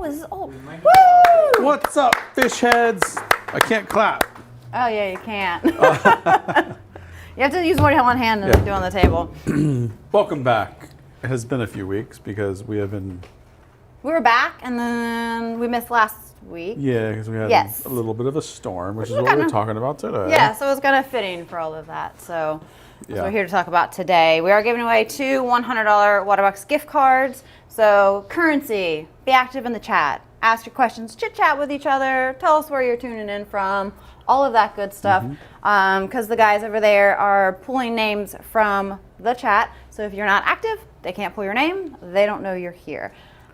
is this old? Woo! What's up, fish heads? I can't clap. Oh yeah, you can't. You have to use more than one hand than do on the table. Welcome back. It has been a few weeks because we have been... We were back and then we missed last week. Yeah, because we had a little bit of a storm, which is what we're talking about today. Yeah, so it was kind of fitting for all of that. So that's what we're here to talk about today. We are giving away 2 $100 Waterbox gift cards. So currency, be active in the chat, ask your questions, chit chat with each other, tell us where you're tuning in from, all of that good stuff. Because the guys over there are pulling names from the chat. So if you're not active, they can't pull your name. They don't know you're here.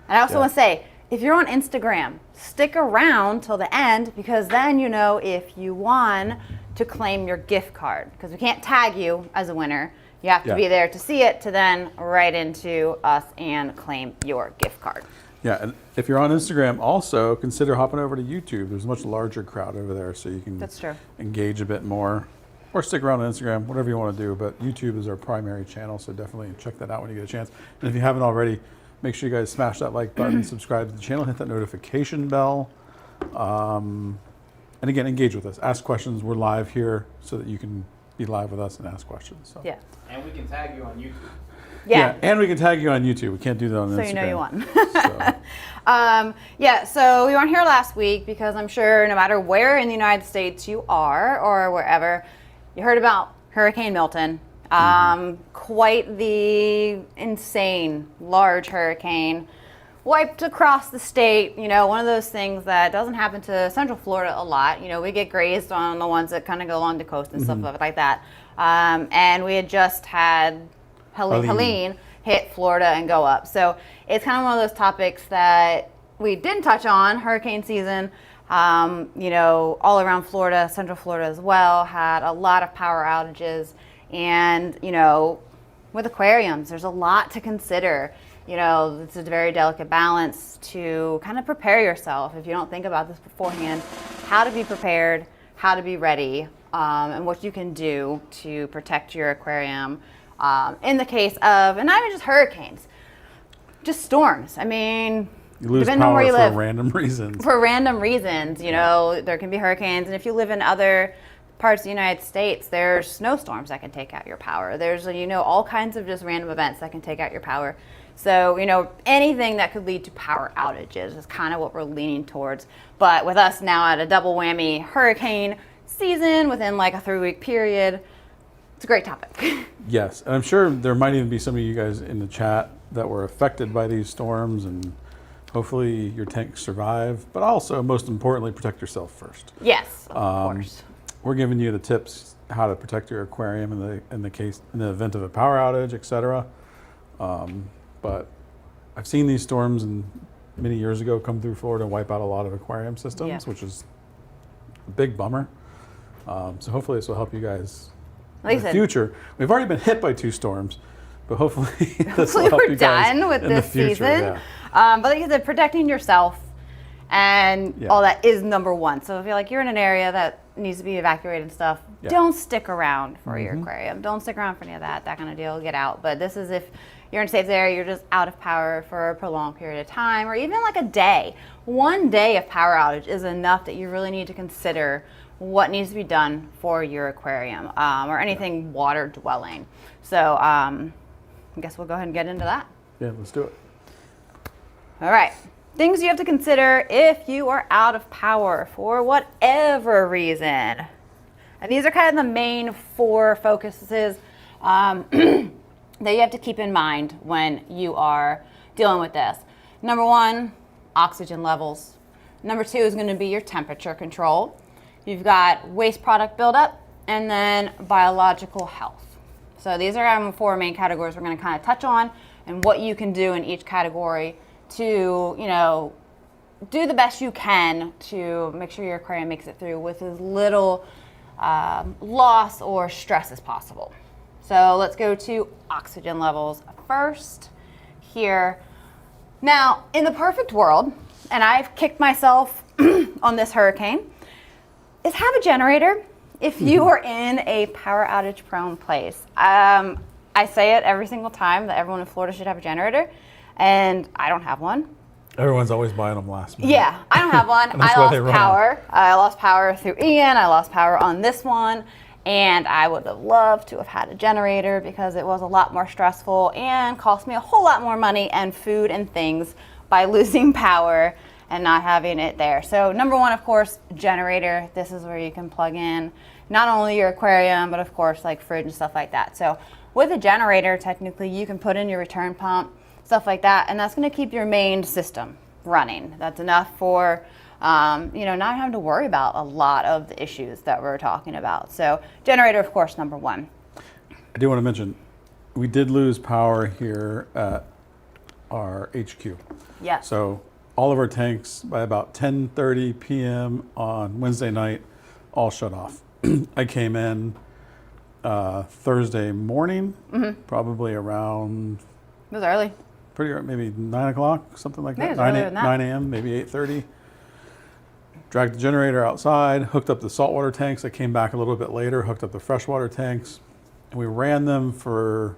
And I also want to say, if you're on Instagram, stick around till the end because then you know if you won to claim your gift card. Because we can't tag you as a winner. You have to be there to see it to then write into us and claim your gift card. Yeah, and if you're on Instagram, also consider hopping over to YouTube. There's a much larger crowd over there, so you can engage a bit more. Or stick around on Instagram, whatever you want to do. But YouTube is our primary channel, so definitely check that out when you get a chance. And if you haven't already, make sure you guys smash that like button, subscribe to the channel, hit that notification bell. And again, engage with us. Ask questions. We're live here so that you can be live with us and ask questions. So. Yeah. And we can tag you on YouTube. Yeah, and we can tag you on YouTube. We can't do that on Instagram. So you know you won. So we weren't here last week because I'm sure no matter where in the United States you are or wherever, you heard about Hurricane Milton. Quite the insane large hurricane. Wiped across the state, you know, one of those things that doesn't happen to Central Florida a lot. You know, we get grazed on the ones that kind of go along the coast and stuff like that. And we had just had Helene hit Florida and go up. So it's kind of one of those topics that we didn't touch on. Hurricane season, you know, all around Florida, Central Florida as well, had a lot of power outages. And, you know, with aquariums, there's a lot to consider. You know, it's a very delicate balance to kind of prepare yourself if you don't think about this beforehand, how to be prepared, how to be ready, and what you can do to protect your aquarium in the case of, and not even just hurricanes, just storms. I mean, you lose depending on power where you live. For random reasons. For random reasons, you know, there can be hurricanes, and if you live in other parts of the United States, there's snowstorms that can take out your power. There's, you know, all kinds of just random events that can take out your power. So, you know, anything that could lead to power outages is kind of what we're leaning towards. But with us now at a double whammy hurricane season within like a 3-week period, it's a great topic. Yes, and I'm sure there might even be some of you guys in the chat that were affected by these storms, and hopefully your tanks survive, but also, most importantly, protect yourself first. Yes, of course. We're giving you the tips how to protect your aquarium in the event of a power outage, etc. But I've seen these storms many years ago come through Florida and wipe out a lot of aquarium systems, which is a big bummer. So hopefully this will help you guys in the future. We've already been hit by 2 storms, but hopefully this will help you guys done with in this the future. season. But like I said, protecting yourself and all that is number one. So if you're like you're in an area that needs to be evacuated and stuff, don't stick around for your aquarium. Don't stick around for any of that kind of deal. Get out. But this is if you're in a safe area, you're just out of power for a prolonged period of time, or even like a day. 1 day of power outage is enough that you really need to consider what needs to be done for your aquarium or anything water dwelling. So I guess we'll go ahead and get into that. Yeah, let's do it. All right. Things you have to consider if you are out of power for whatever reason. And these are kind of the main 4 focuses that you have to keep in mind when you are dealing with this. Number 1, oxygen levels. Number 2 is going to be your temperature control. You've got waste product buildup, and then biological health. So these are 4 main categories we're going to kind of touch on, and what you can do in each category to, you know, do the best you can to make sure your aquarium makes it through with as little loss or stress as possible. So let's go to oxygen levels first here. Now, in the perfect world, and I've kicked myself on this hurricane, is have a generator if you are in a power outage prone place. I say it every single time that everyone in Florida should have a generator, and I don't have one. Everyone's always buying them last minute. Yeah, I don't have one. That's why they run out. I lost power through Ian. I lost power on this one. And I would have loved to have had a generator because it was a lot more stressful and cost me a whole lot more money and food and things by losing power and not having it there. So number one, of course, generator. This is where you can plug in not only your aquarium, but of course like fridge and stuff like that. So with a generator, technically you can put in your return pump, stuff like that, and that's going to keep your main system running. That's enough for not having to worry about a lot of the issues that we're talking about. So generator, of course, number one. I do want to mention, we did lose power here at our HQ. Yeah. So all of our tanks by about 10:30 p.m. on Wednesday night all shut off. I came in Thursday morning, probably around. It was early. Maybe 9 o'clock, something like Maybe that. it was earlier than that. 9 a.m., maybe 8:30. Dragged the generator outside, hooked up the saltwater tanks. I came back a little bit later, hooked up the freshwater tanks, and we ran them for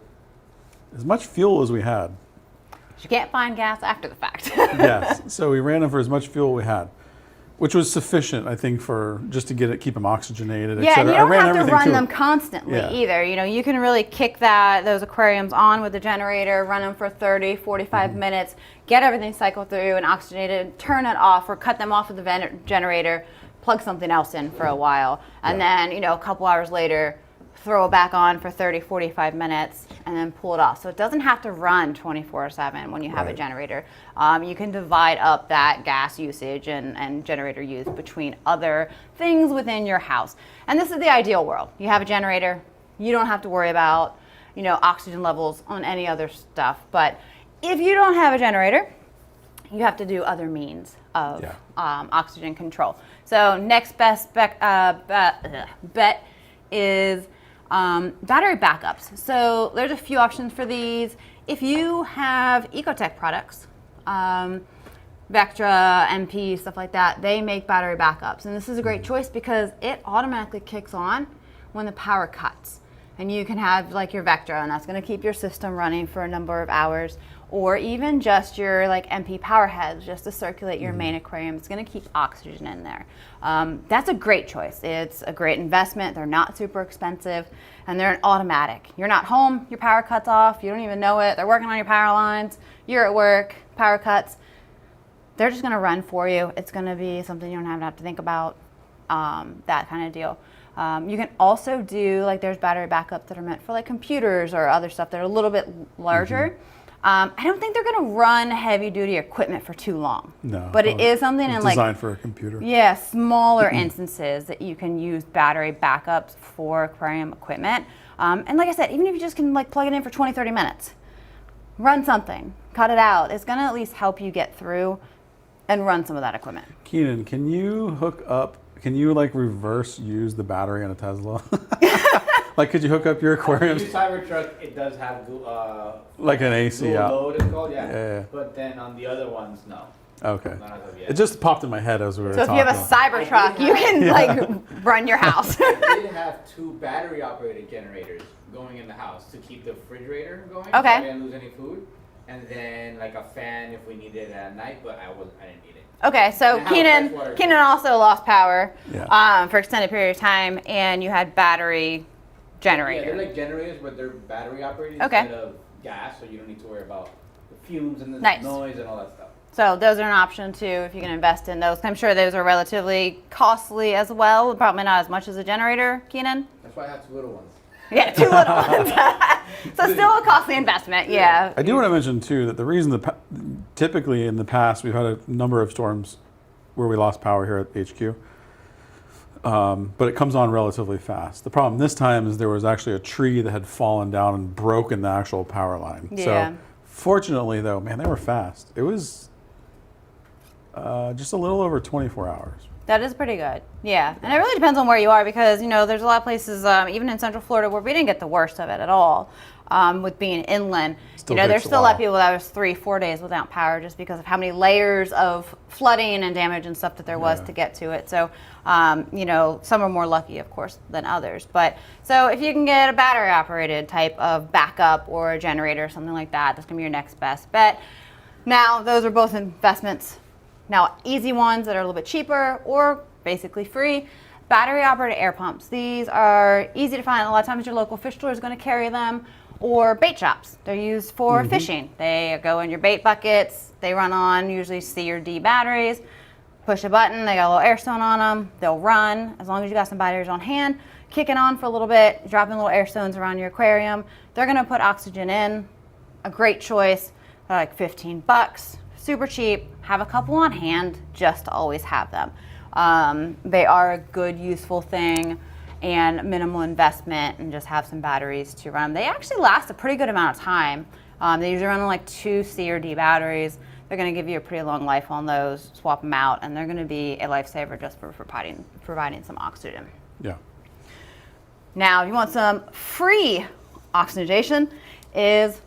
as much fuel as we had. You can't find gas after the fact. Yes, so we ran them for as much fuel we had, which was sufficient, I think, for just to keep them oxygenated, et Yeah, and cetera. you don't I ran have to everything run to them it. constantly Yeah. either. You can really kick those aquariums on with the generator, run them for 30, 45 minutes, get everything cycled through and oxygenated, turn it off or cut them off with the generator, plug something else in for a while, and then, a couple hours later, throw it back on for 30, 45 minutes, and then pull it off. So it doesn't have to run 24/7 when you have a generator. You can divide up that gas usage and generator use between other things within your house. And this is the ideal world. You have a generator. You don't have to worry about, oxygen levels on any other stuff. But if you don't have a generator, you have to do other means of oxygen control. So next best bet is battery backups. So there's a few options for these. If you have Ecotech products, Vectra, MP, stuff like that, they make battery backups. And this is a great choice because it automatically kicks on when the power cuts. And you can have like your Vectra, and that's going to keep your system running for a number of hours, or even just your like MP power heads just to circulate your main aquarium. It's going to keep oxygen in there. That's a great choice. It's a great investment. They're not super expensive, and they're an automatic. You're not home, your power cuts off, you don't even know it. They're working on your power lines, you're at work, power cuts. They're just going to run for you. It's going to be something you don't have to think about, that kind of deal. You can also do, like, there's battery backups that are meant for like computers or other stuff that are a little bit larger. I don't think they're going to run heavy duty equipment for too long. No. But it is something in like designed for a computer. Yeah, smaller instances that you can use battery backups for aquarium equipment. And like I said, even if you just can like plug it in for 20, 30 minutes, run something, cut it out. It's going to at least help you get through and run some of that equipment. Keenan, can you like reverse use the battery on a Tesla? Like, could you hook up your aquariums? On the Cybertruck, it does have like an AC dual out. load, it's called, Yeah. But then on the other ones, no. Okay. Not as of yet. It just popped in my head as we were So if talking. you have a Cybertruck, you can like run your house. I did have 2 battery-operated generators going in the house to keep the refrigerator going. Okay. So I didn't lose any food. And then like a fan if we needed it at night, but I didn't need it. Okay, so And I have fresh water. Keenan also lost power Yeah. for extended period of time, and you had battery generator. Yeah, they're like generators, but they're battery operated Okay. instead of gas, so you don't need to worry about the fumes and the Nice. noise and all that stuff. So those are an option too if you can invest in those. I'm sure those are relatively costly as well, probably not as much as a generator, Keenan. That's why I have 2 little ones. Yeah, 2 little ones. So still a costly investment, yeah. I do want to mention too that the reason typically in the past we've had a number of storms where we lost power here at HQ, but it comes on relatively fast. The problem this time is there was actually a tree that had fallen down and broken the actual power line. Yeah. So fortunately though, man, they were fast. It was just a little over 24 hours. That is pretty good. Yeah. And it really depends on where you are because, there's a lot of places, even in Central Florida, where we didn't get the worst of it at all with being inland. Still There's takes a still a lot of while. people that was 3-4 days without power just because of how many layers of flooding and damage and stuff that there was to get to it. So, some are more lucky, of course, than others. But so if you can get a battery operated type of backup or a generator or something like that, that's going to be your next best bet. Now, those are both investments. Now, easy ones that are a little bit cheaper or basically free, battery operated air pumps. These are easy to find. A lot of times your local fish store is going to carry them, or bait shops. They're used for fishing. They go in your bait buckets. They run on usually C or D batteries. Push a button, they got a little air stone on them. They'll run as long as you got some batteries on hand. Kick it on for a little bit, dropping little air stones around your aquarium. They're going to put oxygen in. A great choice. They're like 15 bucks. Super cheap. Have a couple on hand just to always have them. They are a good, useful thing and minimal investment, and just have some batteries to run. They actually last a pretty good amount of time. They usually run on like 2 C or D batteries. They're going to give you a pretty long life on those. Swap them out, and they're going to be a lifesaver just for providing some oxygen. Yeah. Now, if you want some free oxygenation, is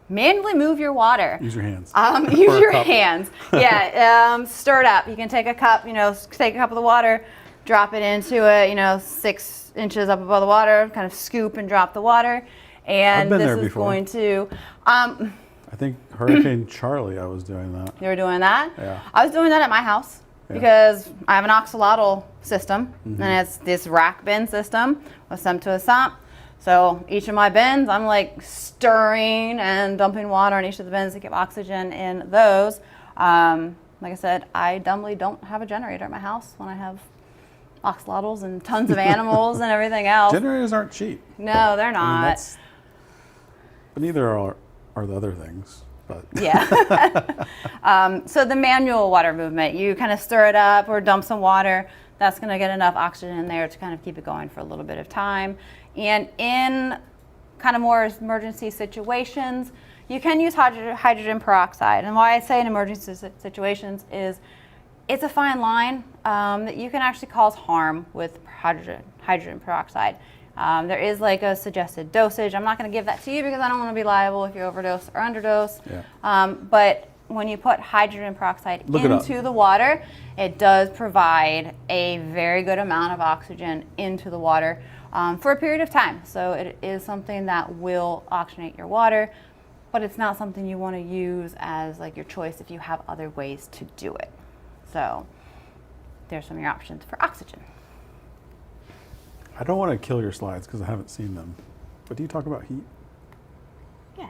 manually move your water. Use your hands. Use your hands. Yeah. Stir it up. You can take a cup. Take a cup of the water, drop it into it. 6 inches up above the water. Kind of scoop and drop the water. And I've been this there is before. going to. I think Hurricane Charlie, I was doing that. You were doing that? Yeah. I was doing that at my house because I have an axolotl system, and it's this rack bin system with sump to a sump. So each of my bins, I'm like stirring and dumping water in each of the bins to get oxygen in those. Like I said, I dumbly don't have a generator at my house when I have axolotls and tons of animals and everything else. Generators aren't cheap. No, they're not. But neither are the other things. But Yeah. So the manual water movement, you kind of stir it up or dump some water. That's going to get enough oxygen in there to kind of keep it going for a little bit of time. And in kind of more emergency situations, you can use hydrogen peroxide. And why I say in emergency situations is it's a fine line that you can actually cause harm with hydrogen peroxide. There is like a suggested dosage. I'm not going to give that to you because I don't want to be liable if you overdose or underdose. Yeah. But when you put hydrogen peroxide into the water, it does provide a very good amount of oxygen into the water for a period of time. So it is something that will oxygenate your water, but it's not something you want to use as like your choice if you have other ways to do it. So there's some of your options for oxygen. I don't want to kill your slides because I haven't seen them. But do you talk about heat? Yeah.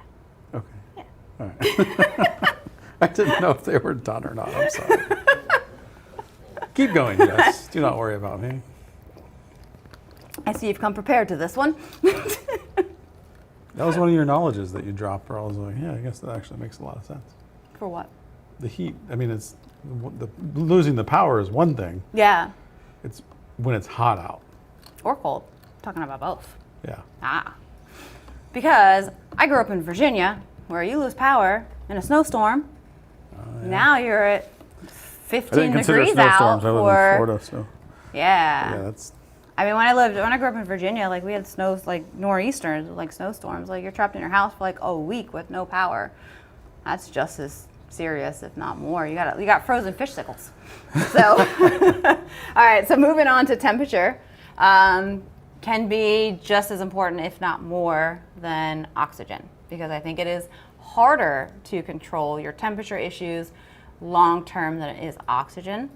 Okay. Yeah. All right. I didn't know if they were done or not. I'm sorry. Keep going, Jess. Do not worry about me. I see you've come prepared to this one. That was one of your knowledges that you dropped where I was like, yeah, I guess that actually makes a lot of sense. For what? The heat, I mean, losing the power is one thing. Yeah. It's when it's hot out. Or cold. Talking about both. Yeah. Because I grew up in Virginia where you lose power in a snowstorm. Yeah. Now you're at 15 I didn't consider degrees out. snowstorms. I live in Florida, so. Yeah. Yeah, that's. I mean, when I grew up in Virginia, like we had snows, like nor'easters, like snowstorms. Like you're trapped in your house for like a week with no power. That's just as serious, if not more. You got frozen fish sickles. So, all right. So moving on to temperature, can be just as important, if not more, than oxygen, because I think it is harder to control your temperature issues long term than it is oxygen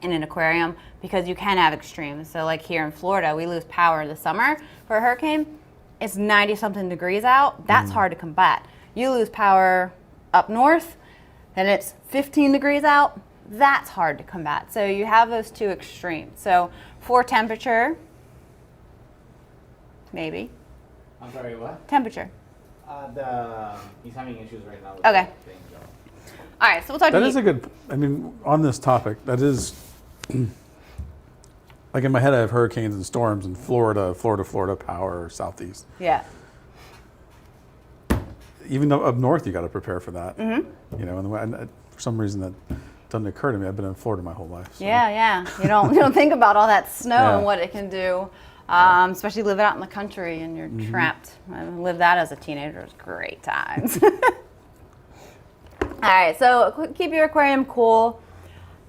in an aquarium, because you can have extremes. So like here in Florida, we lose power in the summer for a hurricane. It's 90 something degrees out. That's hard to combat. You lose power up north and it's 15 degrees out. That's hard to combat. So you have those two extremes. So for temperature, maybe. I'm sorry, what? Temperature. He's having issues right now with Okay. the thing, so. All right, so we'll talk That to is you. a good, I mean, on this topic, that is, like in my head I have hurricanes and storms in Florida power, southeast. Yeah. Even though up north you got to prepare for that. Mm-hmm. You know, and for some reason that doesn't occur to me. I've been in Florida my whole life. So. Yeah. You don't think about all that snow Yeah. and what it can do, especially living out in the country and you're trapped. I lived that as a teenager. It was great times. All right, so keep your aquarium cool.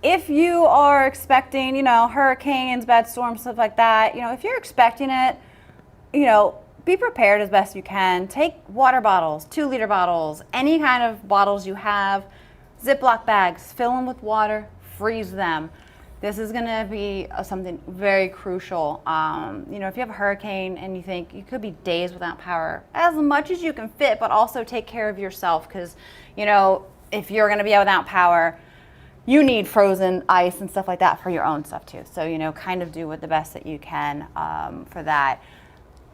If you are expecting, hurricanes, bad storms, stuff like that, if you're expecting it, be prepared as best you can. Take water bottles, 2-liter bottles, any kind of bottles you have. Ziploc bags, fill them with water, freeze them. This is going to be something very crucial. You know, if you have a hurricane and you think you could be days without power, as much as you can fit, but also take care of yourself, because, you know, if you're going to be out without power, you need frozen ice and stuff like that for your own stuff too. So, you know, kind of do what the best that you can for that.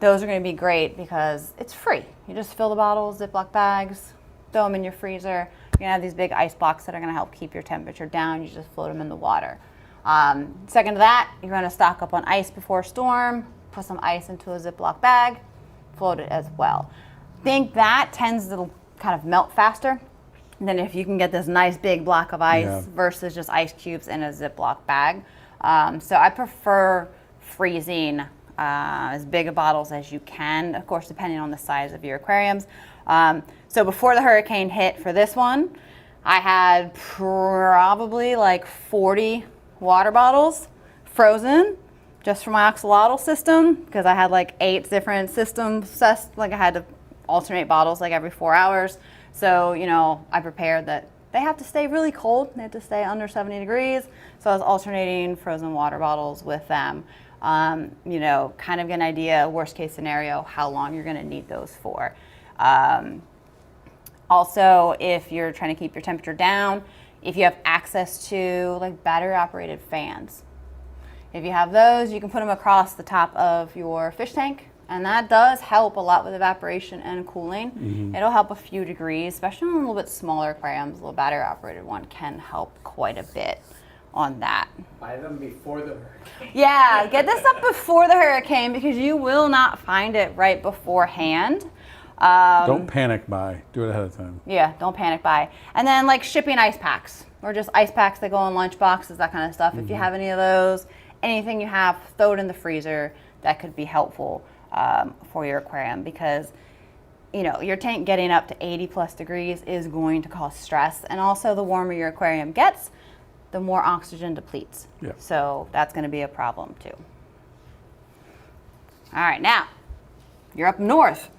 Those are going to be great because it's free. You just fill the bottles, Ziploc bags, throw them in your freezer. You're going to have these big ice blocks that are going to help keep your temperature down. You just float them in the water. Second to that, you're going to stock up on ice before a storm, put some ice into a Ziploc bag, float it as well. I think that tends to kind of melt faster than if you can get this nice big block of ice versus just ice cubes in a Ziploc bag. So I prefer freezing as big of bottles as you can, of course, depending on the size of your aquariums. So before the hurricane hit for this one, I had probably like 40 water bottles frozen just for my axolotl system, because I had like 8 different systems. Like I had to alternate bottles like every 4 hours. So, you know, I prepared that they have to stay really cold. They have to stay under 70 degrees. So I was alternating frozen water bottles with them. You know, kind of get an idea, worst case scenario, how long you're going to need those for. Also, if you're trying to keep your temperature down, if you have access to like battery operated fans, if you have those, you can put them across the top of your fish tank, and that does help a lot with evaporation and cooling. It'll help a few degrees, especially on a little bit smaller aquariums. A little battery operated one can help quite a bit on that. Buy them before the hurricane. Yeah, get this up before the hurricane because you will not find it right beforehand. Don't panic buy. Do it ahead of time. Yeah, don't panic buy. And then like shipping ice packs, or just ice packs that go in lunch boxes, that kind of stuff. If you have any of those, anything you have, throw it in the freezer. That could be helpful for your aquarium, because you know your tank getting up to 80 plus degrees is going to cause stress, and also the warmer your aquarium gets, the more oxygen depletes. Yep. So that's going to be a problem too. All right, now you're up north.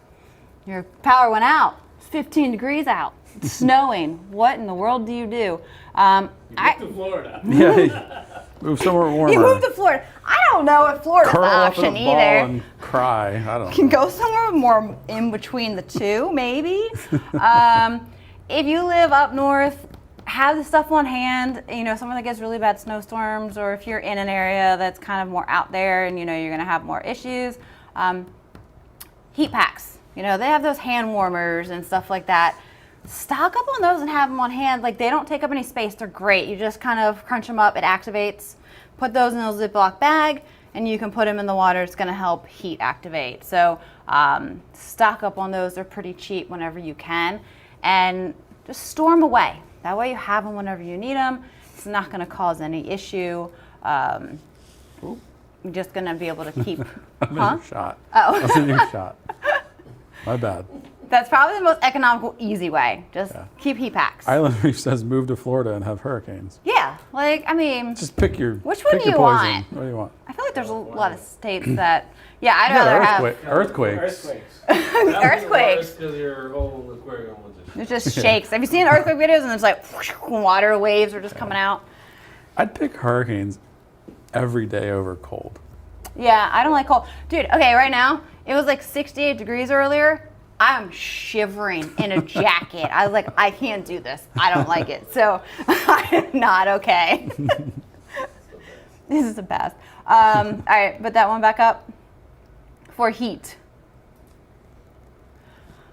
Your power went out. It's 15 degrees out. It's snowing. What in the world do you do? You moved to Florida. Yeah, move somewhere warmer. You moved to Florida. I don't know if Florida's Curl the up in a option ball either. and cry. I don't Can know. go somewhere more in between the two, maybe. If you live up north, have the stuff on hand. You know, somewhere that gets really bad snowstorms, or if you're in an area that's kind of more out there and you know you're going to have more issues. Heat packs. You know, they have those hand warmers and stuff like that. Stock up on those and have them on hand. Like, they don't take up any space. They're great. You just kind of crunch them up. It activates. Put those in a Ziploc bag, and you can put them in the water. It's going to help heat activate. So stock up on those. They're pretty cheap whenever you can. And just store them away. That way you have them whenever you need them. It's not going to cause any issue. You're just going to be able to keep... I'm in your shot. Oh. I was in your shot. My bad. That's probably the most economical, easy way. Just keep heat packs. Island Reef says move to Florida and have hurricanes. Yeah, like, I mean, Just pick your Which one pick do your you poison. want? What do you want? I feel like there's a lot of states that, yeah, I'd You got rather have earthquakes. earthquakes. Your whole aquarium will just It just shakes. Have you seen earthquake videos and there's like whoosh, water waves are just coming out? I'd pick hurricanes every day over cold. Yeah, I don't like cold. Dude, okay, right now, it was like 68 degrees earlier. I'm shivering in a jacket. I was like, I can't do this. I don't like it. So I'm not okay. This is the best. All right, put that one back up. For heat.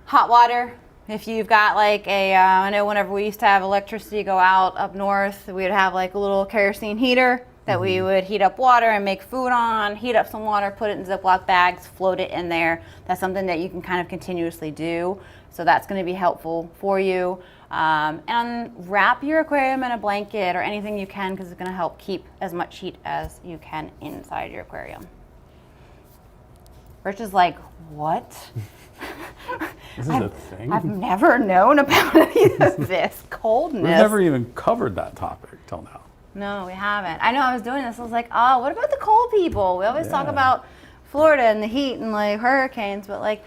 Hot water. If you've got like I know whenever we used to have electricity go out up north, we would have like a little kerosene heater that we would heat up water and make food on, heat up some water, put it in Ziploc bags, float it in there. That's something that you can kind of continuously do. So that's going to be helpful for you. And wrap your aquarium in a blanket or anything you can, because it's going to help keep as much heat as you can inside your aquarium. Rich is like, what? This is a thing? I've never known about any of this coldness. We've never even covered that topic till now. No, we haven't. I know I was doing this. I was like, oh, what about the cold people? We always talk Yeah. about Florida and the heat and like hurricanes, but like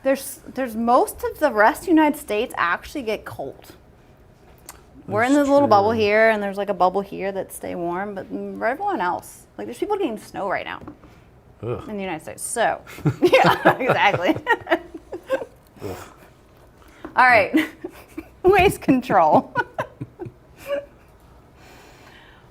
there's most of the rest of the United States actually get cold. We're in this little bubble here, and there's like a bubble here that stay warm, but for everyone else, like there's people getting snow right now in the United States. So, yeah, exactly. All right, waste control.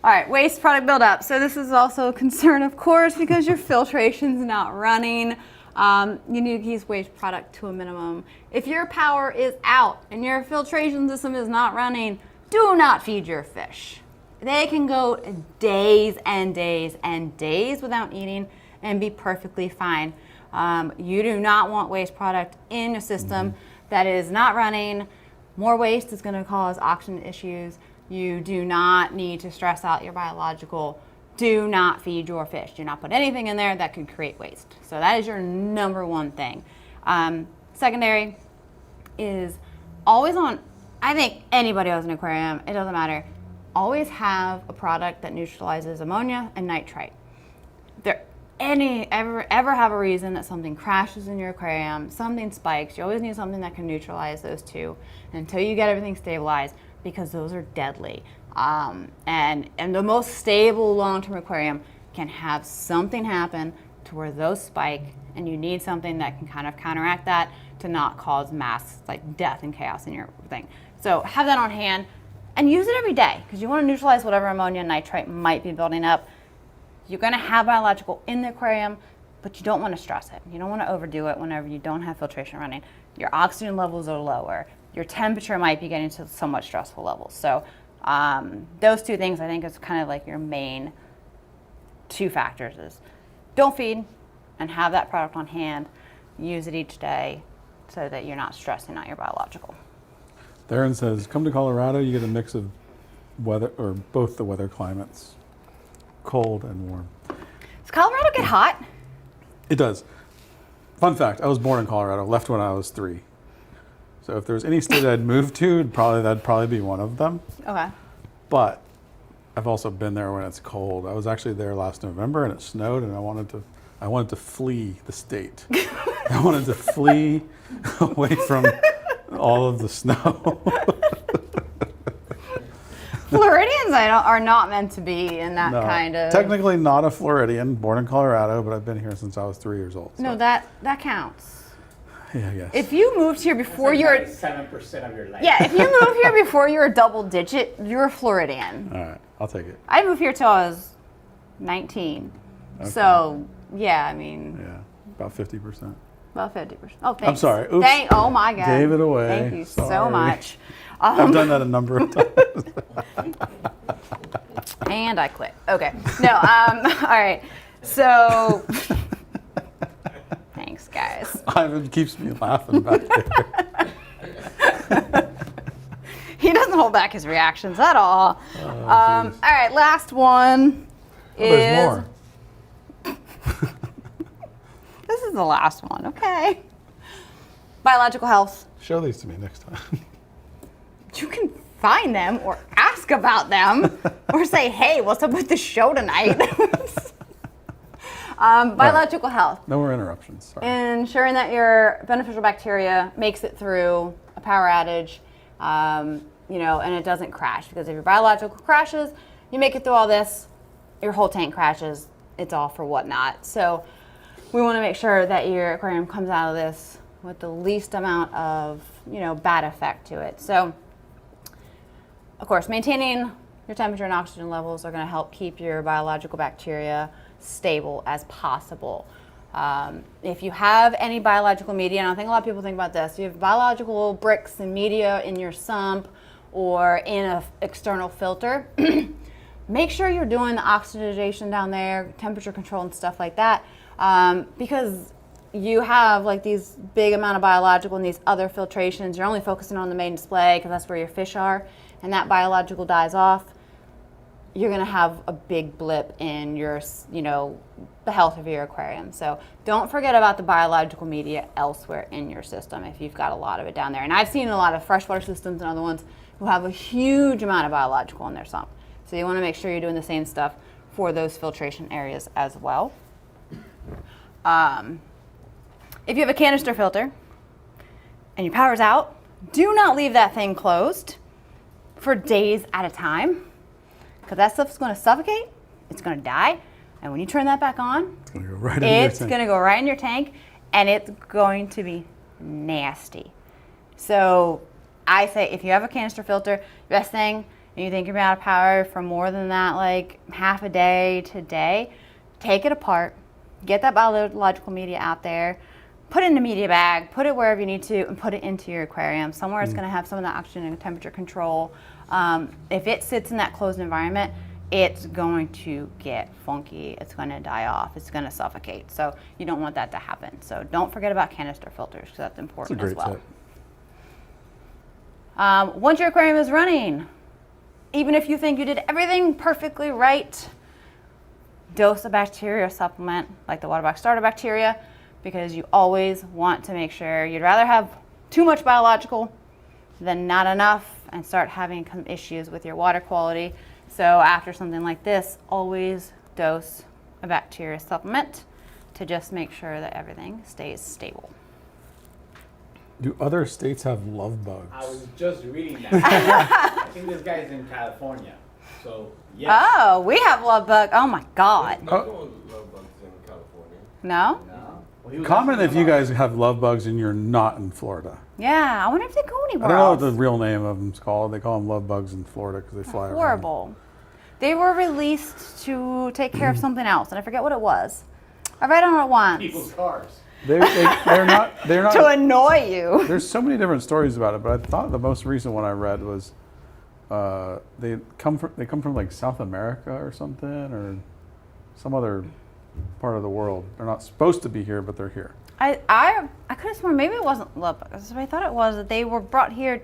All right, waste product buildup. So this is also a concern, of course, because your filtration's not running. You need to keep waste product to a minimum. If your power is out and your filtration system is not running, do not feed your fish. They can go days and days and days without eating and be perfectly fine. You do not want waste product in your system that is not running. More waste is going to cause oxygen issues. You do not need to stress out your biological. Do not feed your fish. Do not put anything in there that could create waste. So that is your number one thing. Secondary is always on, I think anybody who has an aquarium, it doesn't matter, always have a product that neutralizes ammonia and nitrite. If there ever have a reason that something crashes in your aquarium, something spikes, you always need something that can neutralize those two until you get everything stabilized, because those are deadly. And the most stable long-term aquarium can have something happen to where those spike, and you need something that can kind of counteract that to not cause mass like death and chaos in your thing. So have that on hand and use it every day, because you want to neutralize whatever ammonia and nitrite might be building up. You're going to have biological in the aquarium, but you don't want to stress it. You don't want to overdo it whenever you don't have filtration running. Your oxygen levels are lower. Your temperature might be getting to somewhat stressful levels. So those two things I think is kind of like your main two factors is don't feed and have that product on hand. Use it each day so that you're not stressing out your biological. Darren says, come to Colorado, you get a mix of weather, or both the weather climates, cold and warm. Does Colorado get hot? It does. Fun fact, I was born in Colorado, left when I was 3. So if there was any state I'd move to, that'd probably be one of them. Okay. But I've also been there when it's cold. I was actually there last November and it snowed, and I wanted to flee the state. I wanted to flee away from all of the snow. Floridians are not meant to be in that kind of... Technically not a Floridian, born in Colorado, but I've been here since I was 3 years old. So. No, that counts. Yeah, I guess. If you moved here before you were 7% of your life. Yeah, if you moved here before you were double digit, you're a Floridian. All right, I'll take it. I moved here till I was 19. Okay. So, yeah, I mean. Yeah, about 50%. About 50%. Oh, thanks. I'm sorry. Oops. Oh my God. Gave it away. Thank you sorry. so much. I've done that a number of times. And I quit. Okay. No, all right. So, thanks, guys. Ivan keeps me laughing back there. He doesn't hold back his reactions at all. All right, last one is... There's more. This is the last one, okay. Biological health. Show these to me next time. You can find them or ask about them or say, hey, what's up with the show tonight? Biological health. No more interruptions. Sorry. Ensuring that your beneficial bacteria makes it through a power outage, and it doesn't crash. Because if your biological crashes, you make it through all this, your whole tank crashes, it's all for whatnot. So we want to make sure that your aquarium comes out of this with the least amount of, bad effect to it. So, of course, maintaining your temperature and oxygen levels are going to help keep your biological bacteria stable as possible. If you have any biological media, and I think a lot of people think about this, you have biological bricks and media in your sump or in an external filter, make sure you're doing the oxygenation down there, temperature control and stuff like that, because you have like these big amount of biological and these other filtrations. You're only focusing on the main display because that's where your fish are, and that biological dies off. You're going to have a big blip in your, the health of your aquarium. So don't forget about the biological media elsewhere in your system if you've got a lot of it down there. And I've seen a lot of freshwater systems and other ones who have a huge amount of biological in their sump. So you want to make sure you're doing the same stuff for those filtration areas as well. If you have a canister filter and your power's out, do not leave that thing closed for days at a time, because that stuff's going to suffocate, it's going to die, and when you turn that back on, It's going to go right in your it's tank. going to go right in your tank, and it's going to be nasty. So I say if you have a canister filter, best thing, and you think you're out of power for more than that, like half a day to day, take it apart, get that biological media out there, put it in a media bag, put it wherever you need to, and put it into your aquarium. Somewhere it's going to have some of the oxygen and temperature control. If it sits in that closed environment, it's going to get funky. It's going to die off. It's going to suffocate. So you don't want that to happen. So don't forget about canister filters, because that's important That's a as great well. tip. Once your aquarium is running, even if you think you did everything perfectly right, dose a bacteria supplement like the Waterbox starter bacteria, because you always want to make sure. You'd rather have too much biological than not enough and start having issues with your water quality. So after something like this, always dose a bacteria supplement to just make sure that everything stays stable. Do other states have love bugs? I was just reading that. I think this guy's in California. So, yes. Oh, we have love bug. Oh my God. No love bugs in California. No? No. Well, he was Comment asking if you about- guys have love bugs and you're not in Florida. Yeah, I wonder if they go I anywhere don't know else. what the real name of them's called. They call them love bugs in Florida because they fly around. Horrible. They were released to take care of something else, and I forget what it was. I read on it once. People's cars. They're not. They're not. To annoy you. There's so many different stories about it, but I thought the most recent one I read was they come from like South America or something, or some other part of the world. They're not supposed to be here, but they're here. I could have sworn maybe it wasn't love bugs. I thought it was that they were brought here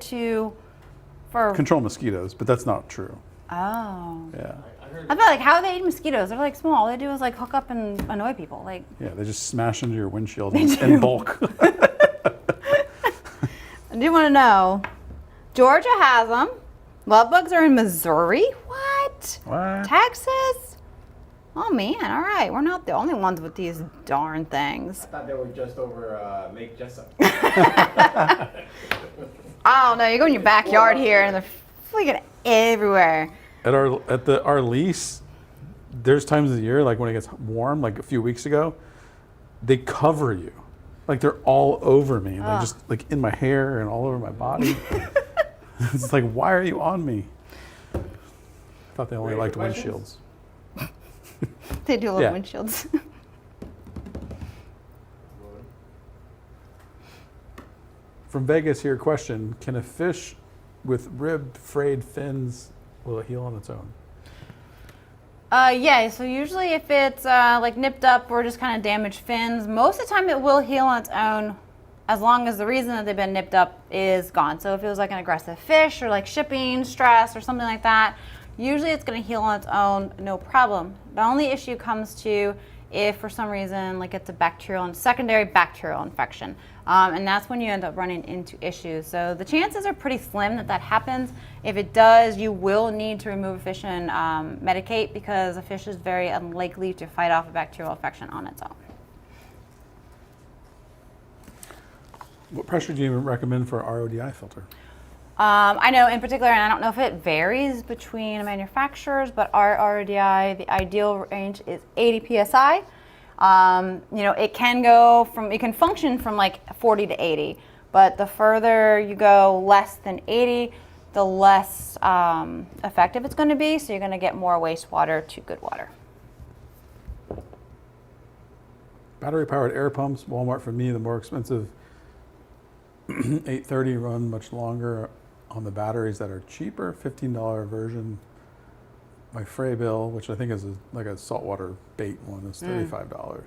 for Control mosquitoes, but that's not true. Oh. Yeah. I heard I felt like, how are they eating mosquitoes? They're like small. All they do is like hook up and annoy people. Like, Yeah, they just smash into your windshield in bulk. I do want to know, Georgia has them. Love bugs are in Missouri. What? What? Texas? Oh man! All right, we're not the only ones with these darn things. I thought they were just over Lake Jessup. I don't know. You go in your backyard here, and they're freaking everywhere. At our lease, there's times of the year, like when it gets warm, like a few weeks ago, they cover you. Like they're all over me. They're just like in my hair and all over my body. It's like, why are you on me? I thought they only Ready liked for questions? windshields. They do love Yeah. windshields. From Vegas here, question: can a fish with ribbed, frayed fins, will it heal on its own? Yeah, so usually if it's like nipped up or just kind of damaged fins, most of the time it will heal on its own as long as the reason that they've been nipped up is gone. So if it was like an aggressive fish or like shipping stress or something like that, usually it's going to heal on its own, no problem. The only issue comes to if for some reason like it's a bacterial and secondary bacterial infection. And that's when you end up running into issues. So the chances are pretty slim that that happens. If it does, you will need to remove a fish and medicate, because a fish is very unlikely to fight off a bacterial infection on its own. What pressure do you recommend for RODI filter? I know in particular, and I don't know if it varies between manufacturers, but our RODI, the ideal range is 80 PSI. It can function from like 40 to 80, but the further you go less than 80, the less effective it's going to be. So you're going to get more wastewater to good water. Battery powered air pumps, Walmart for me, the more expensive 830 run much longer on the batteries that are cheaper. $15 version. My Frey bill, which I think is like a saltwater bait one, is $35.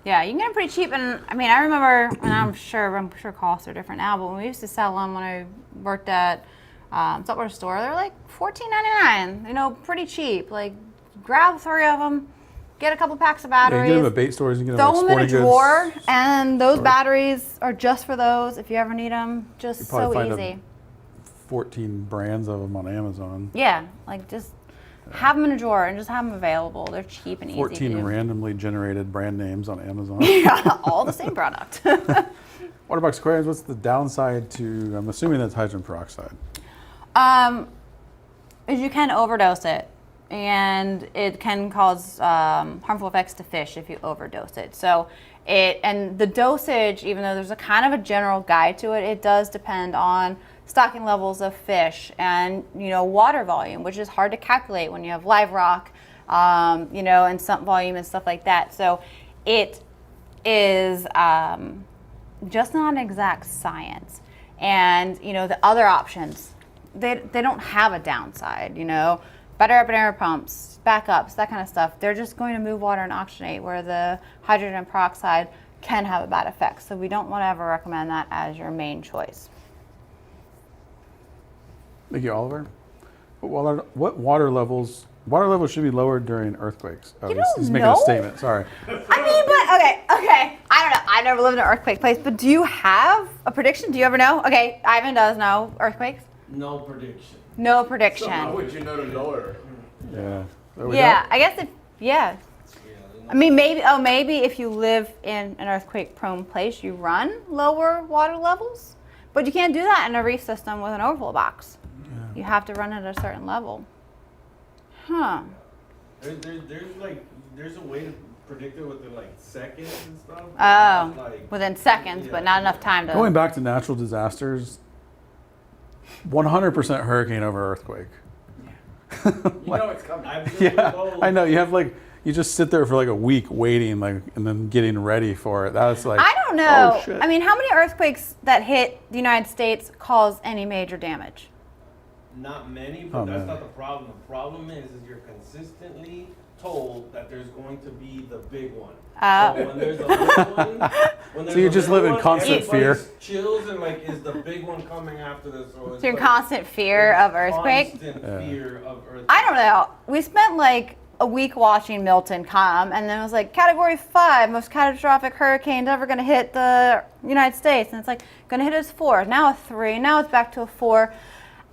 Yeah, you can get them pretty cheap, and I mean, I remember, and I'm sure costs are different now, but when we used to sell them when I worked at saltwater store, they're like $14.99. Pretty cheap. Like, grab 3 of them, get a couple packs of Yeah, you batteries. can get them at bait stores. You can get them Throw at them in a sporting drawer, goods. and those stores. batteries are just for those if you ever need them. Just You probably so find easy. 14 brands of them on Amazon. Yeah, like just have them in a drawer and just have them available. They're cheap and easy. 14 to randomly generated brand names on Amazon. Yeah, all the same product. Waterbox Aquariums, what's the downside to, I'm assuming that's hydrogen peroxide. Is you can overdose it, and it can cause harmful effects to fish if you overdose it. So and the dosage, even though there's a kind of a general guide to it, it does depend on stocking levels of fish and water volume, which is hard to calculate when you have live rock, and sump volume and stuff like that. So it is just not an exact science. And the other options, they don't have a downside. Better up and air pumps, backups, that kind of stuff. They're just going to move water and oxygenate, where the hydrogen peroxide can have a bad effect. So we don't want to ever recommend that as your main choice. Thank you, Oliver. What water levels should be lowered during earthquakes? Oh, he's making a statement. Sorry. I mean, but okay. I don't know. I've never lived in an earthquake place, but do you have a prediction? Do you ever know? Okay, Ivan does know earthquakes. No prediction. No prediction. So how would you know to lower? Yeah. Yeah, I guess I mean, maybe if you live in an earthquake-prone place, you run lower water levels, but you can't do that in a reef system with an overflow box. Yeah. You have to run at a certain level. Huh. There's a way to predict it within seconds and stuff. Oh, within seconds, but not enough time to. Going back to natural disasters, 100% hurricane over earthquake. It's coming. Yeah, I know. You just sit there for a week waiting, and then getting ready for it. That's I don't know. Oh, shit. I mean, how many earthquakes that hit the United States cause any major damage? Not many, but that's not the problem. The problem is you're consistently told that there's going to be the big one. So when there's a little one, so you just live in constant fear. Chills and is the big one coming after this? So you're in constant fear of earthquake. Constant fear of earthquake. I don't know. We spent a week watching Milton come, and then it was Category 5, most catastrophic hurricane ever going to hit the United States, and it's going to hit us 4, now a 3, now it's back to a 4.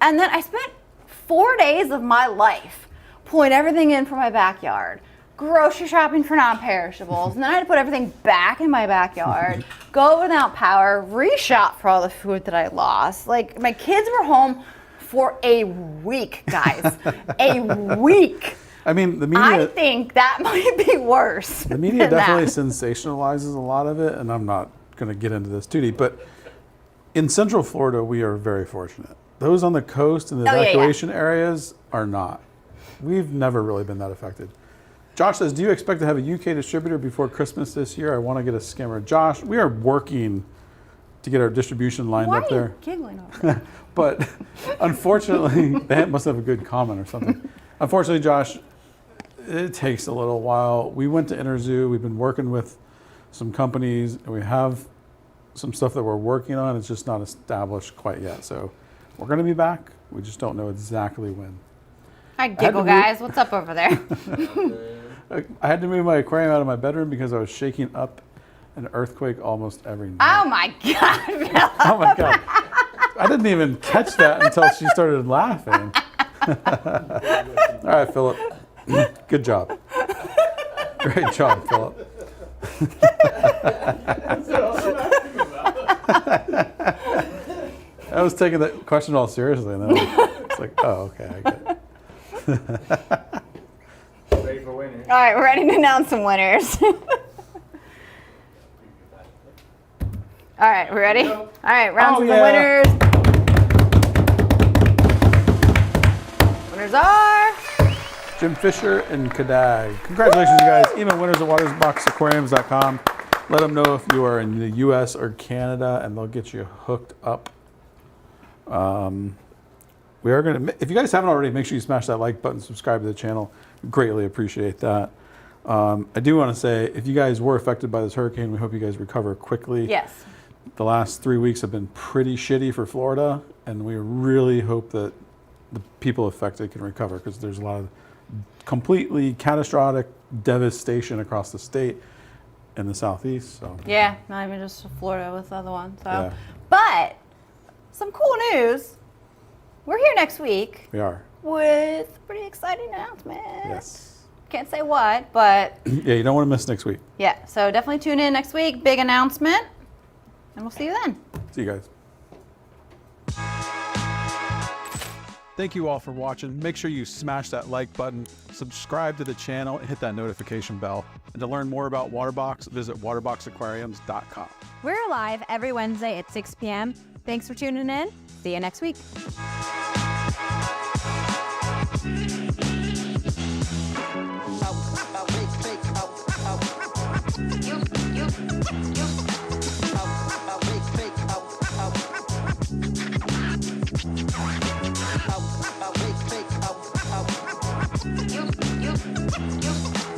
And then I spent 4 days of my life pulling everything in from my backyard, grocery shopping for non-perishables, and then I had to put everything back in my backyard, go without power, reshop for all the food that I lost. My kids were home for a week, guys. A week. I mean, the media. I think that might be worse. The media definitely sensationalizes a lot of it, and I'm not going to get into this too deep, but in Central Florida, we are very fortunate. Those on the coast and the evacuation areas are not. We've never really been that affected. Josh says, do you expect to have a UK distributor before Christmas this year? I want to get a skimmer. Josh, we are working to get our distribution lined up there. Why are you giggling over there? But unfortunately, they must have a good comment or something. Unfortunately, Josh, it takes a little while. We went to Interzoo. We've been working with some companies, and we have some stuff that we're working on. It's just not established quite yet. So we're going to be back. We just don't know exactly when. Hi, giggle guys. What's up over there? I had to move my aquarium out of my bedroom because I was shaking up an earthquake almost every night. Oh my God. Oh my God. I didn't even catch that until she started laughing. All right, Philip. Good job. Great job, Philip. I was taking that question all seriously, and then it's oh, okay, I get it. Ready for winners. All right, we're ready to announce some winners. All right, we're ready? All right, rounds of the winners. Winners are Jim Fisher and Kadag. Congratulations, you guys. Email winners at waterboxaquariums.com. Let them know if you are in the U.S. or Canada, and they'll get you hooked up. We are going to, if you guys haven't already, make sure you smash that like button, subscribe to the channel. Greatly appreciate that. I do want to say, if you guys were affected by this hurricane, we hope you guys recover quickly. yes. The last 3 weeks have been pretty shitty for Florida, and we really hope that the people affected can recover, because there's a lot of completely catastrophic devastation across the state in the southeast. So Yeah, not even just Florida with the other one. So, Yeah. But some cool news. We're here next week we are. with a pretty exciting announcement. Yes. Can't say what, but Yeah, you don't want to miss next week. yeah. So definitely tune in next week. Big announcement, and we'll see you then. See you guys. Thank you all for watching. Make sure you smash that like button, subscribe to the channel, and hit that notification bell. And to learn more about Waterbox, visit waterboxaquariums.com. We're live every Wednesday at 6 p.m. Thanks for tuning in. See you next week. You